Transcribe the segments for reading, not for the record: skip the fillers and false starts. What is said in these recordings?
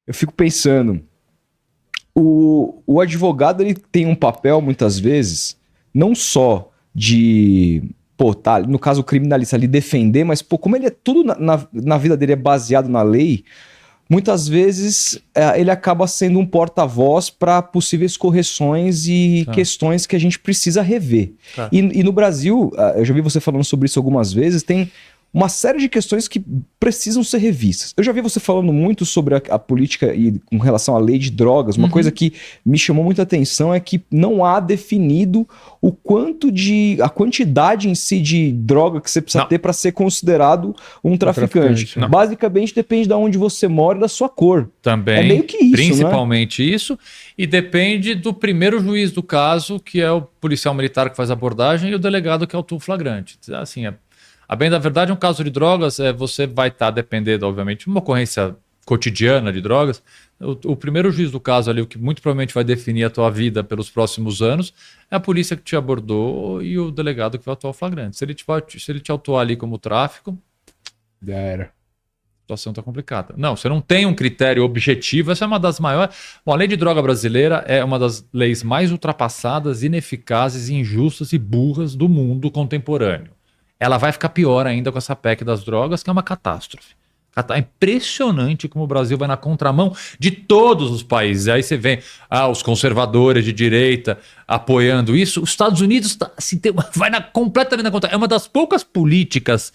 eu fico pensando, o advogado ele tem um papel, muitas vezes, não só de, pô, tá, no caso o criminalista ali defender, mas, pô, como ele é tudo na vida dele é baseado na lei, muitas vezes ele acaba sendo um porta-voz para possíveis correções e questões que a gente precisa rever. E no Brasil, eu já vi você falando sobre isso algumas vezes, tem uma série de questões que precisam ser revistas. Eu já vi você falando muito sobre a política e com relação à lei de drogas. Uma coisa que me chamou muita atenção é que não há definido o quanto a quantidade em si de droga que você precisa ter para ser considerado um traficante. Basicamente depende de onde você mora e da sua cor. Também. É meio que isso, principalmente isso. E depende do primeiro juiz do caso, que é o policial militar que faz a abordagem, e o delegado que autua o flagrante. Assim, a bem da verdade, um caso de drogas, você vai estar dependendo, obviamente, de uma ocorrência cotidiana de drogas. O primeiro juiz do caso ali, o que muito provavelmente vai definir a tua vida pelos próximos anos, é a polícia que te abordou e o delegado que vai atuar o flagrante. Se ele te autuar ali como tráfico, já era. A situação está complicada. Não, você não tem um critério objetivo. Essa é uma das maiores... Bom, a lei de droga brasileira é uma das leis mais ultrapassadas, ineficazes, injustas e burras do mundo contemporâneo. Ela vai ficar pior ainda com essa PEC das drogas, que é uma catástrofe. É impressionante como o Brasil vai na contramão de todos os países. Aí você vê os conservadores de direita apoiando isso. Os Estados Unidos vai completamente na contramão. É uma das poucas políticas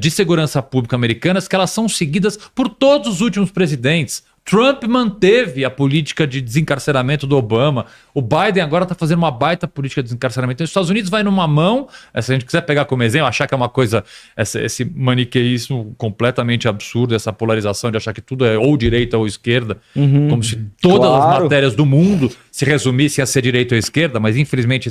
de segurança pública americanas que elas são seguidas por todos os últimos presidentes. Trump manteve a política de desencarceramento do Obama. O Biden agora está fazendo uma baita política de desencarceramento. Então, os Estados Unidos vai numa mão, se a gente quiser pegar como exemplo, achar que é uma coisa, esse maniqueísmo completamente absurdo, essa polarização de achar que tudo é ou direita ou esquerda, como se todas as matérias do mundo se resumissem a ser direita ou esquerda, mas infelizmente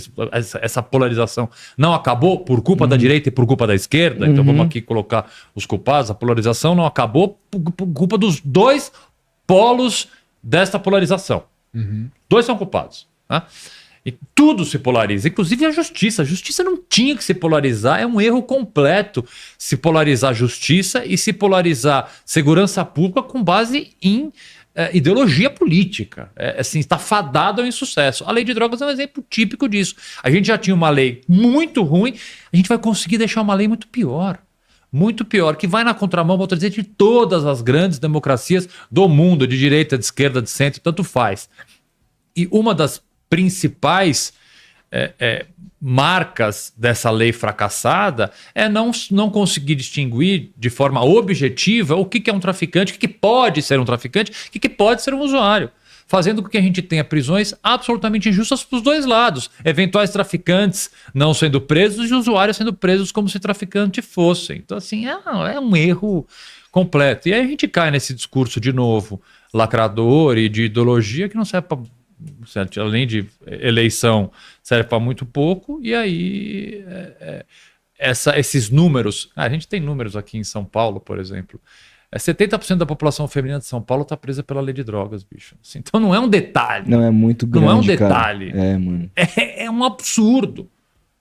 essa polarização não acabou por culpa da direita e por culpa da esquerda. Então vamos aqui colocar os culpados. A polarização não acabou por culpa dos dois polos desta polarização. Dois são culpados. Né? E tudo se polariza, inclusive a justiça. A justiça não tinha que se polarizar, é um erro completo se polarizar a justiça e se polarizar segurança pública com base em ideologia política. Está fadado ao insucesso. A lei de drogas é um exemplo típico disso. A gente já tinha uma lei muito ruim, a gente vai conseguir deixar uma lei muito pior. Muito pior, que vai na contramão, vou dizer, de todas as grandes democracias do mundo, de direita, de esquerda, de centro, tanto faz. E uma das principais marcas dessa lei fracassada é não conseguir distinguir de forma objetiva o que é um traficante, o que pode ser um traficante, o que pode ser um usuário. Fazendo com que a gente tenha prisões absolutamente injustas para os dois lados. Eventuais traficantes não sendo presos e usuários sendo presos como se traficante fossem. Então, assim, é um erro completo. E aí a gente cai nesse discurso, de novo, lacrador e de ideologia que não serve para... Além de eleição, serve para muito pouco. E aí, esses números... a gente tem números aqui em São Paulo, por exemplo... 70% da população feminina de São Paulo tá presa pela lei de drogas, bicho. Assim, então não é um detalhe. Não, é muito grande, não é um detalhe. Cara. Mano. É um absurdo.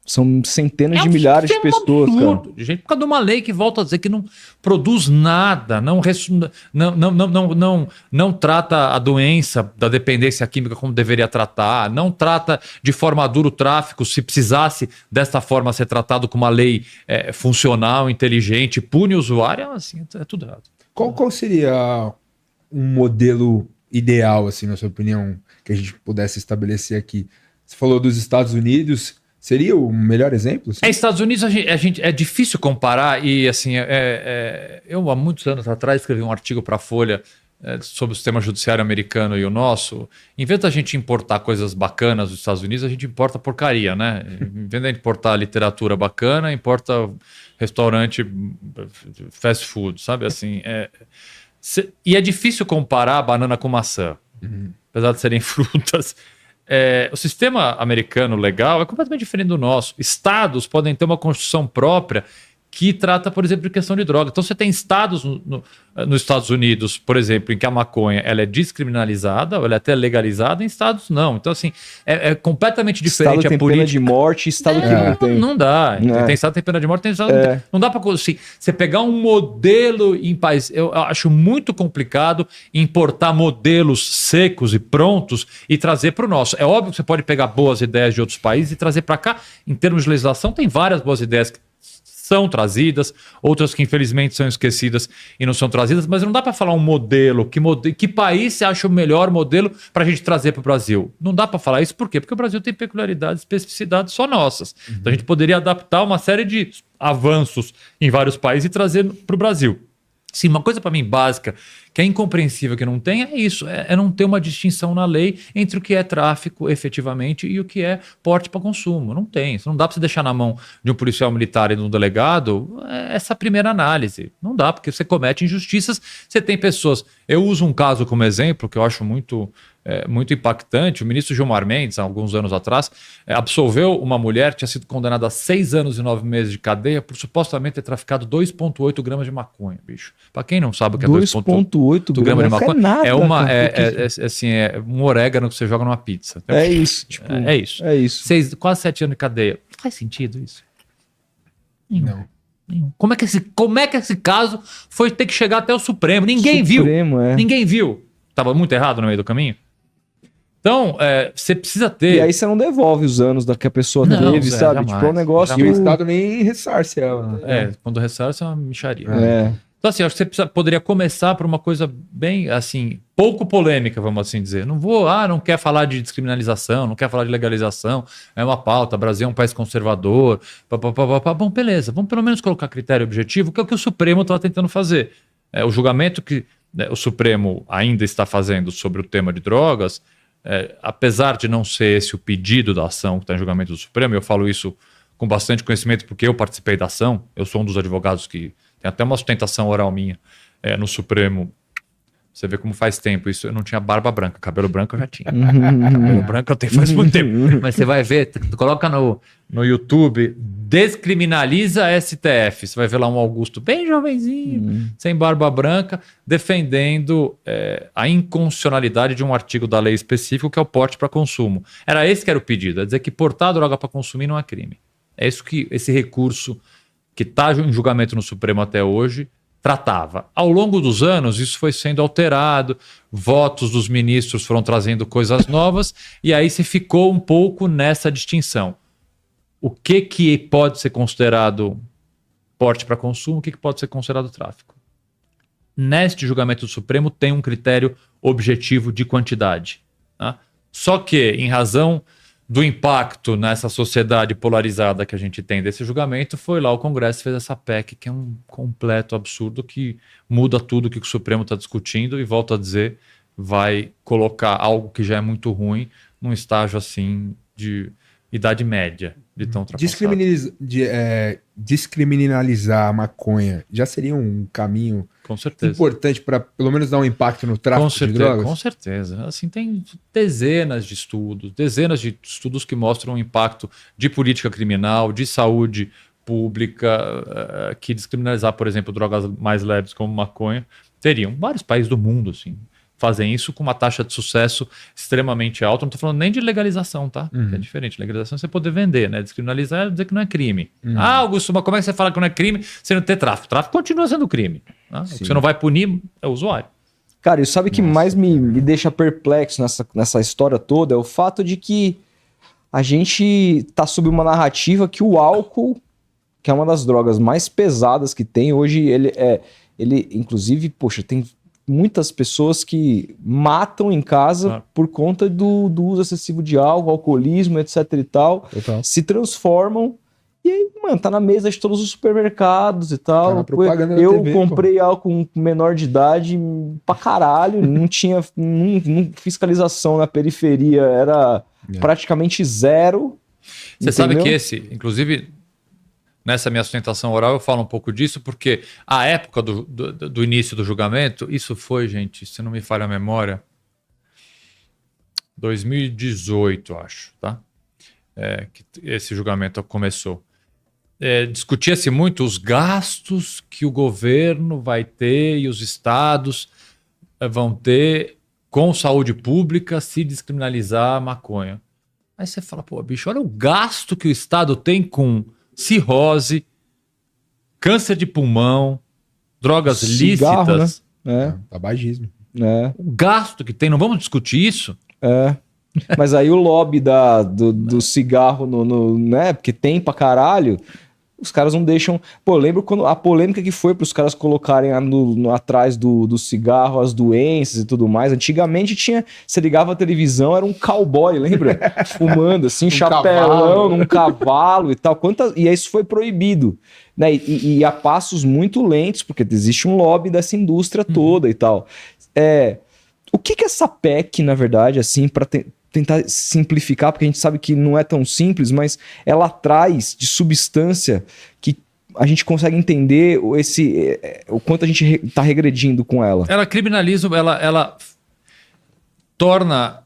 São centenas de milhares de pessoas, absurdo, cara. De gente, por causa de uma lei que volta a dizer que não produz nada, não trata a doença da dependência química como deveria tratar, não trata de forma dura o tráfico, se precisasse desta forma ser tratado com uma lei funcional, inteligente, pune o usuário, assim, é tudo errado. Qual seria um modelo ideal, assim, na sua opinião, que a gente pudesse estabelecer aqui? Você falou dos Estados Unidos, seria o melhor exemplo? Assim? Estados Unidos é difícil comparar e, assim, eu há muitos anos atrás escrevi um artigo para a Folha sobre o sistema judiciário americano e o nosso. Em vez da gente importar coisas bacanas dos Estados Unidos, a gente importa porcaria, né? Em vez de importar literatura bacana, importa restaurante fast food, sabe? Assim, e é difícil comparar banana com maçã, apesar de serem frutas. O sistema americano legal é completamente diferente do nosso. Estados podem ter uma constituição própria que trata, por exemplo, de questão de droga. Então você tem estados nos Estados Unidos, por exemplo, em que a maconha ela é descriminalizada, ou ela é até legalizada, em estados não. Então, assim, é completamente diferente Estado tem a política. pena de morte, estado que não tem. Não dá. É. Tem estado que tem pena de morte, tem estado que não tem. Não dá para assim, você pegar um modelo em país. Eu acho muito complicado importar modelos secos e prontos e trazer para o nosso. É óbvio que você pode pegar boas ideias de outros países e trazer para cá. Em termos de legislação, tem várias boas ideias que são trazidas, outras que infelizmente são esquecidas e não são trazidas, mas não dá para falar um modelo. Que país você acha o melhor modelo para a gente trazer para o Brasil? Não dá para falar isso, por quê? Porque o Brasil tem peculiaridades, especificidades só nossas. Então a gente poderia adaptar uma série de avanços em vários países e trazer para o Brasil. Sim, uma coisa para mim básica, que é incompreensível que não tenha, é isso, é não ter uma distinção na lei entre o que é tráfico efetivamente e o que é porte para consumo. Não tem, isso não dá para você deixar na mão de um policial militar e de um delegado essa primeira análise. Não dá, porque você comete injustiças, você tem pessoas... Eu uso um caso como exemplo, que eu acho muito impactante. O ministro Gilmar Mendes, há alguns anos atrás, absolveu uma mulher que tinha sido condenada a 6 anos e 9 meses de cadeia por supostamente ter traficado 2,8 gramas de maconha, bicho. Para quem não sabe o que é 2,8 gramas de maconha, é um orégano que você joga numa pizza. É isso. Tipo, é isso. É isso. Quase 7 anos de cadeia. Faz sentido isso? Não. Como é que esse caso foi ter que chegar até o Supremo? Ninguém viu. Ninguém viu. Estava muito errado no meio do caminho. Então, você precisa ter... E aí você não devolve os anos que a pessoa teve, sabe? Jamais, tipo, é um negócio... E o Estado nem ressarce ela. Quando ressarce é uma mixaria. Então, assim, acho que você poderia começar por uma coisa bem, assim, pouco polêmica, vamos assim dizer. Não quer falar de descriminalização, não quer falar de legalização, é uma pauta, o Brasil é um país conservador, Bom, beleza, vamos pelo menos colocar critério objetivo, que é o que o Supremo está tentando fazer. O julgamento que o Supremo ainda está fazendo sobre o tema de drogas, apesar de não ser esse o pedido da ação que está em julgamento do Supremo, eu falo isso com bastante conhecimento porque eu participei da ação, eu sou um dos advogados que tem até uma sustentação oral minha no Supremo. Você vê como faz tempo isso. Eu não tinha barba branca, cabelo branco eu já tinha. Cabelo branco eu tenho faz muito tempo. Mas você vai ver, coloca no YouTube, descriminaliza STF. Você vai ver lá um Augusto bem jovenzinho, sem barba branca, defendendo a inconstitucionalidade de um artigo da lei específico que é o porte para consumo. Era esse que era o pedido, é dizer que portar droga para consumir não é crime. É isso que esse recurso que está em julgamento no Supremo até hoje tratava. Ao longo dos anos, isso foi sendo alterado, votos dos ministros foram trazendo coisas novas, e aí se ficou um pouco nessa distinção. O que pode ser considerado porte para consumo, o que pode ser considerado tráfico? Neste julgamento do Supremo tem um critério objetivo de quantidade. Tá? Só que, em razão do impacto nessa sociedade polarizada que a gente tem desse julgamento, foi lá o Congresso fez essa PEC, que é um completo absurdo, que muda tudo que o Supremo está discutindo e, volto a dizer, vai colocar algo que já é muito ruim num estágio assim de idade média, de tão ultrapassado. Descriminalizar a maconha já seria um caminho Com certeza. importante para pelo menos dar um impacto no tráfico de drogas? Com certeza. Assim, tem dezenas de estudos que mostram o impacto de política criminal, de saúde pública, que descriminalizar, por exemplo, drogas mais leves como maconha, teriam. Vários países do mundo, assim, fazem isso com uma taxa de sucesso extremamente alta. Não estou falando nem de legalização, tá? É diferente. Legalização é você poder vender, né? Descriminalizar é dizer que não é crime. Augusto, mas como é que você fala que não é crime se não ter tráfico? Tráfico continua sendo crime. Tá? O que você não vai punir é o usuário. Cara, e sabe o que mais me deixa perplexo nessa história toda? É o fato de que a gente tá sob uma narrativa que o álcool, que é uma das drogas mais pesadas que tem, hoje ele inclusive, poxa, tem muitas pessoas que matam em casa por conta do uso excessivo de álcool, alcoolismo, etc e tal, se transformam e aí, mano, tá na mesa de todos os supermercados e tal. Eu comprei álcool com menor de idade pra caralho, não tinha fiscalização na periferia, era praticamente zero. Você sabe que inclusive... Nessa minha sustentação oral eu falo um pouco disso, porque a época do início do julgamento, isso foi, gente, se não me falha a memória, 2018, acho, tá? Que esse julgamento começou. discutia-se muito os gastos que o governo vai ter e os estados vão ter com saúde pública se descriminalizar a maconha. Aí você fala, pô, bicho, olha o gasto que o estado tem com cirrose, câncer de pulmão, drogas Cigarro, lícitas. né? Tabagismo. O gasto que tem, não vamos discutir isso? Mas aí o lobby do cigarro, né? Porque tem pra caralho, os caras não deixam... Pô, eu lembro quando a polêmica que foi pros caras colocarem atrás do cigarro as doenças e tudo mais. Antigamente tinha... Você ligava a televisão, era um cowboy, lembra? Fumando, assim, chapelão, num cavalo e tal. E aí isso foi proibido, né? E a passos muito lentos, porque existe um lobby dessa indústria toda e tal. O que essa PEC, na verdade, assim, para tentar simplificar, porque a gente sabe que não é tão simples, mas ela traz de substância que a gente consegue entender o quanto a gente está regredindo com ela. Ela criminaliza, ela torna...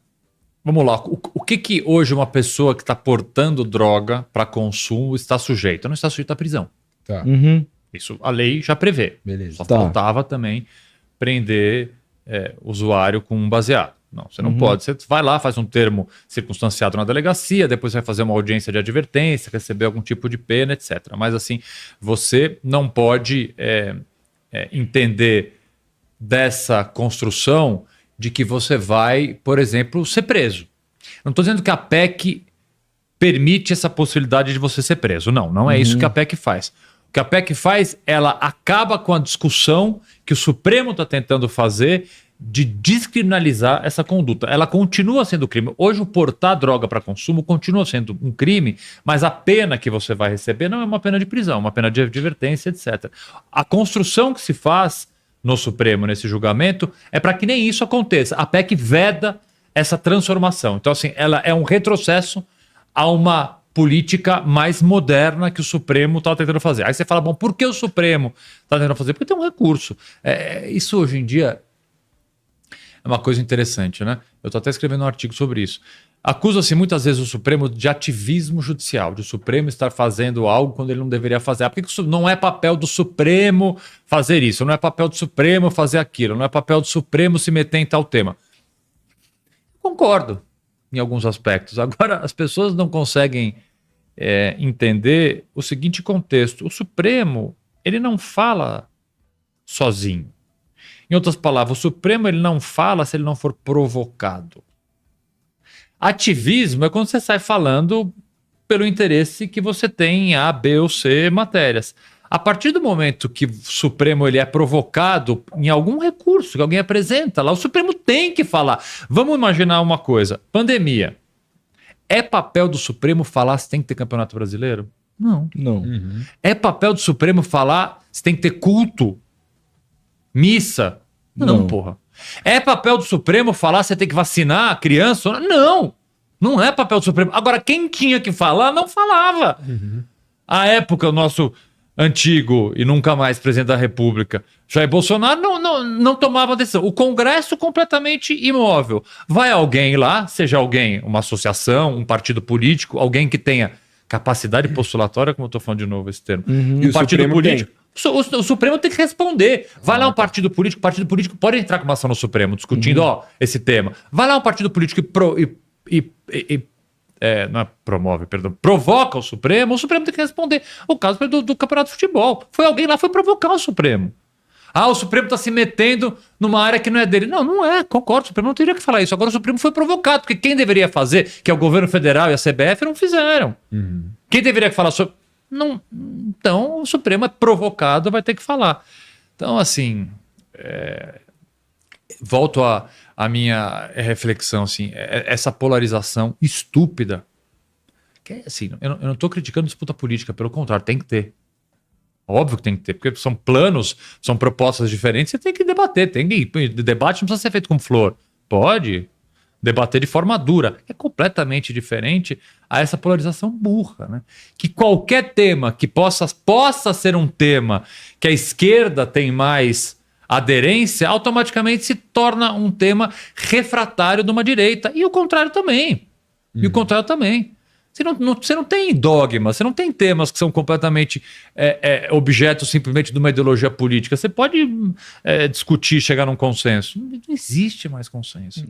Vamos lá, o que hoje uma pessoa que está portando droga para consumo está sujeita? Não está sujeita à prisão. Tá. Isso a lei já prevê. Beleza. Só faltava também prender usuário com um baseado. Não, você não pode. Você vai lá, faz um termo circunstanciado na delegacia, depois vai fazer uma audiência de advertência, receber algum tipo de pena, etc. Mas assim, você não pode entender dessa construção de que você vai, por exemplo, ser preso. Não estou dizendo que a PEC permite essa possibilidade de você ser preso. Não é isso que a PEC faz. O que a PEC faz, ela acaba com a discussão que o Supremo está tentando fazer de descriminalizar essa conduta. Ela continua sendo crime. Hoje, o portar droga para consumo continua sendo um crime, mas a pena que você vai receber não é uma pena de prisão, é uma pena de advertência, etc. A construção que se faz no Supremo, nesse julgamento, é para que nem isso aconteça. A PEC veda essa transformação. Então, assim, ela é um retrocesso a uma política mais moderna que o Supremo está tentando fazer. Aí você fala, bom, por que o Supremo está tentando fazer? Porque tem um recurso. Isso hoje em dia é uma coisa interessante, né? Eu estou até escrevendo um artigo sobre isso. Acusa-se muitas vezes o Supremo de ativismo judicial, de o Supremo estar fazendo algo quando ele não deveria fazer. Por que não é papel do Supremo fazer isso? Não é papel do Supremo fazer aquilo? Não é papel do Supremo se meter em tal tema? Concordo em alguns aspectos. Agora, as pessoas não conseguem entender o seguinte contexto. O Supremo, ele não fala sozinho. Em outras palavras, o Supremo ele não fala se ele não for provocado. Ativismo é quando você sai falando pelo interesse que você tem em A, B ou C matérias. A partir do momento que o Supremo ele é provocado em algum recurso que alguém apresenta lá, o Supremo tem que falar. Vamos imaginar uma coisa. Pandemia. É papel do Supremo falar se tem que ter Campeonato Brasileiro? Não. É papel do Supremo falar se tem que ter culto? Missa? Não, porra. É papel do Supremo falar se você tem que vacinar a criança? Não. Não é papel do Supremo. Agora, quem tinha que falar, não falava. À época, o nosso antigo e nunca mais presidente da República, Jair Bolsonaro, não tomava decisão. O Congresso completamente imóvel. Vai alguém lá, seja alguém, uma associação, um partido político, alguém que tenha capacidade postulatória, como eu estou falando de novo esse termo. Um partido político. O Supremo tem que responder. Vai lá um partido político pode entrar com uma ação no Supremo discutindo esse tema. Vai lá um partido político não é promove, perdão, provoca o Supremo tem que responder. O caso do Campeonato de Futebol. Foi alguém lá, foi provocar o Supremo. O Supremo está se metendo numa área que não é dele. Não é, concordo, o Supremo não teria que falar isso. Agora o Supremo foi provocado, porque quem deveria fazer, que é o governo federal e a CBF, não fizeram. Quem deveria falar sobre... Não, então o Supremo é provocado, vai ter que falar. Então, assim, volto à minha reflexão, assim, essa polarização estúpida. Que, assim, eu não estou criticando disputa política, pelo contrário, tem que ter. Óbvio que tem que ter, porque são planos, são propostas diferentes, você tem que debater. Debate não precisa ser feito com flor. Pode debater de forma dura. É completamente diferente a essa polarização burra, né? Que qualquer tema que possa ser um tema que a esquerda tem mais aderência, automaticamente se torna um tema refratário de uma direita. E o contrário também. Você não tem dogma, você não tem temas que são completamente objetos simplesmente de uma ideologia política. Você pode discutir, chegar num consenso. Não existe mais consenso.